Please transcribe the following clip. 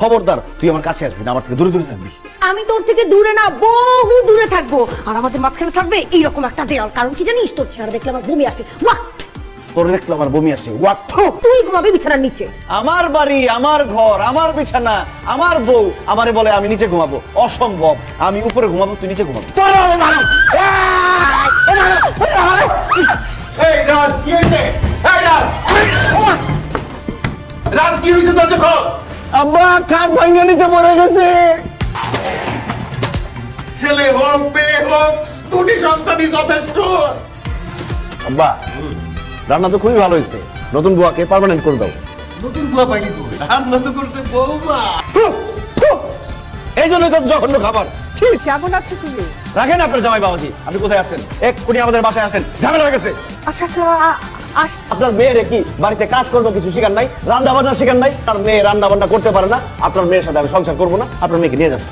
খবরদার তুই আমার কাছে আসবি না, আমার থেকে দূরে দূরে থাকবি। আমি তোর থেকে দূরে না, বহু দূরে থাকবো। আর আমাদের মাঝখানে থাকবে এইরকম একটা দেয়াল। কারণ কি জানিস, তোর চেহারা দেখলে আমার বমি আসে। ওয়াক, তোর দেখলে আমার বমি আসে। ওয়াক, তুই ঘুমাবি বিছানার নিচে। আমার বাড়ি, আমার ঘর, আমার বিছানা, আমার বউ আমারে বলে আমি নিচে ঘুমাবো। অসম্ভব, আমি উপরে ঘুমাবো, তুই নিচে ঘুমাবো। এই রাজ কি হইছে? এই রাজ, রাজ কি হইছে? দরজা খোল। আব্বা কাঠ ভাঙা নিচে পড়ে গেছে। ছেলে হোক মেয়ে হোক, দুটি সন্তানই যথেষ্ট। আব্বা রান্না তো খুবই ভালো হয়েছে, নতুন বুয়াকে পার্মানেন্ট করে দাও। নতুন বুয়া পাইনি তো, রান্না তো করছে বৌমা। এই জন্যই তো জঘন্য খাবার। কেমন আছো তুমি? রাখেন আপনার জামাই বাবাজি, আপনি কোথায় আছেন? এক্ষুনি আমাদের বাসায় আসেন, ঝামেলা হয়ে গেছে। আচ্ছা আচ্ছা, আপনার মেয়েরে কি বাড়িতে কাজ করবো কিছু শিখার নাই, রান্না বান্না শিখার নাই? আর মেয়ে রান্না বান্না করতে পারে না, আপনার মেয়ের সাথে আমি সংসার করবো না, আপনার মেয়েকে নিয়ে যান।